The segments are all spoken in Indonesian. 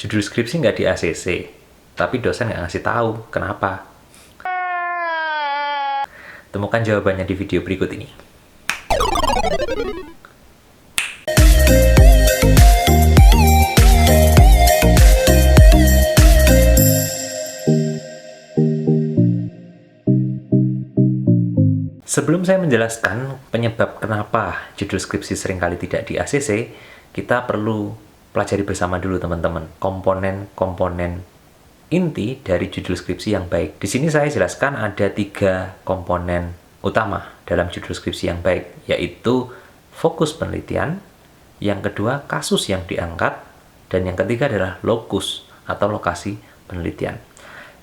judul skripsi nggak di ACC, tapi dosen nggak ngasih tahu kenapa. Temukan jawabannya di video berikut ini. Sebelum saya menjelaskan penyebab kenapa judul skripsi seringkali tidak di ACC, kita perlu pelajari bersama dulu teman-teman komponen-komponen inti dari judul skripsi yang baik. Di sini saya jelaskan ada 3 komponen utama dalam judul skripsi yang baik, yaitu fokus penelitian, yang kedua kasus yang diangkat, dan yang ketiga adalah lokus atau lokasi penelitian.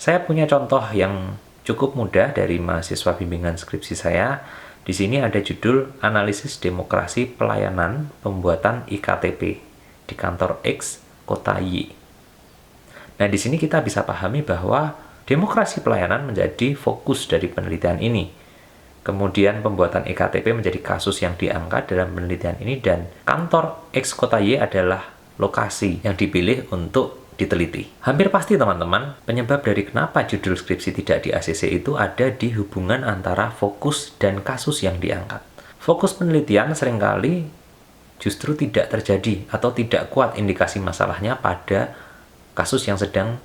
Saya punya contoh yang cukup mudah dari mahasiswa bimbingan skripsi saya. Di sini ada judul Analisis Demokrasi Pelayanan Pembuatan IKTP di kantor X, kota Y. Nah, di sini kita bisa pahami bahwa demokrasi pelayanan menjadi fokus dari penelitian ini. Kemudian pembuatan IKTP menjadi kasus yang diangkat dalam penelitian ini, dan kantor X, kota Y adalah lokasi yang dipilih untuk diteliti. Hampir pasti teman-teman, penyebab dari kenapa judul skripsi tidak di ACC itu ada di hubungan antara fokus dan kasus yang diangkat. Fokus penelitian seringkali justru tidak terjadi atau tidak kuat indikasi masalahnya pada kasus yang sedang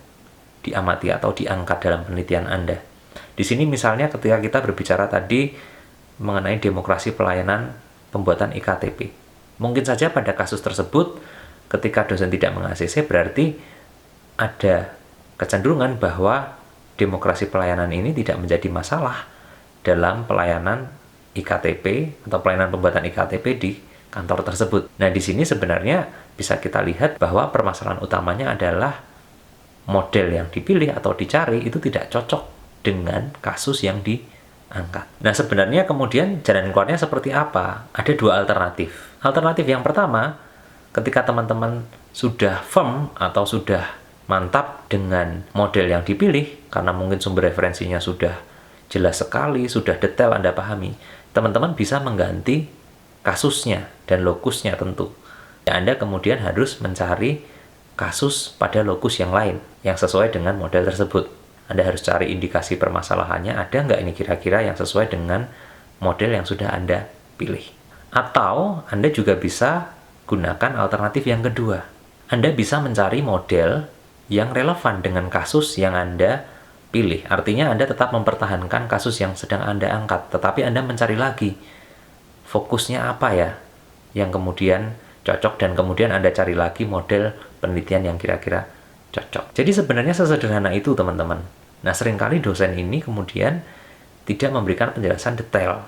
diamati atau diangkat dalam penelitian Anda. Di sini misalnya ketika kita berbicara tadi mengenai demokrasi pelayanan pembuatan IKTP. Mungkin saja pada kasus tersebut ketika dosen tidak meng-ACC berarti ada kecenderungan bahwa demokrasi pelayanan ini tidak menjadi masalah dalam pelayanan IKTP atau pelayanan pembuatan IKTP di kantor tersebut. Nah, di sini sebenarnya bisa kita lihat bahwa permasalahan utamanya adalah model yang dipilih atau dicari itu tidak cocok dengan kasus yang diangkat. Nah, sebenarnya kemudian jalan keluarnya seperti apa? Ada 2 alternatif. Alternatif yang pertama, ketika teman-teman sudah firm atau sudah mantap dengan model yang dipilih, karena mungkin sumber referensinya sudah jelas sekali, sudah detail Anda pahami, teman-teman bisa mengganti kasusnya dan lokusnya tentu. Anda kemudian harus mencari kasus pada lokus yang lain yang sesuai dengan model tersebut. Anda harus cari indikasi permasalahannya, ada nggak ini kira-kira yang sesuai dengan model yang sudah Anda pilih. Atau Anda juga bisa gunakan alternatif yang kedua. Anda bisa mencari model yang relevan dengan kasus yang Anda pilih. Artinya Anda tetap mempertahankan kasus yang sedang Anda angkat, tetapi Anda mencari lagi fokusnya apa ya yang kemudian cocok, dan kemudian Anda cari lagi model penelitian yang kira-kira cocok. Jadi sebenarnya sesederhana itu teman-teman. Nah, seringkali dosen ini kemudian tidak memberikan penjelasan detail.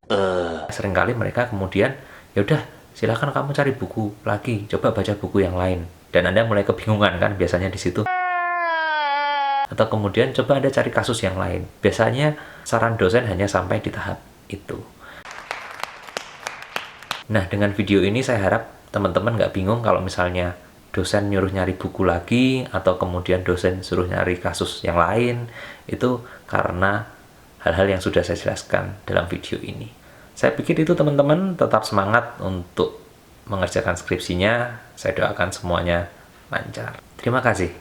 Seringkali mereka kemudian, ya udah silakan kamu cari buku lagi, coba baca buku yang lain. Dan Anda mulai kebingungan kan biasanya di situ. Atau kemudian coba Anda cari kasus yang lain. Biasanya saran dosen hanya sampai di tahap itu. Nah, dengan video ini saya harap teman-teman nggak bingung kalau misalnya dosen nyuruh nyari buku lagi, atau kemudian dosen suruh nyari kasus yang lain. Itu karena hal-hal yang sudah saya jelaskan dalam video ini. Saya pikir itu teman-teman tetap semangat untuk mengerjakan skripsinya. Saya doakan semuanya lancar. Terima kasih.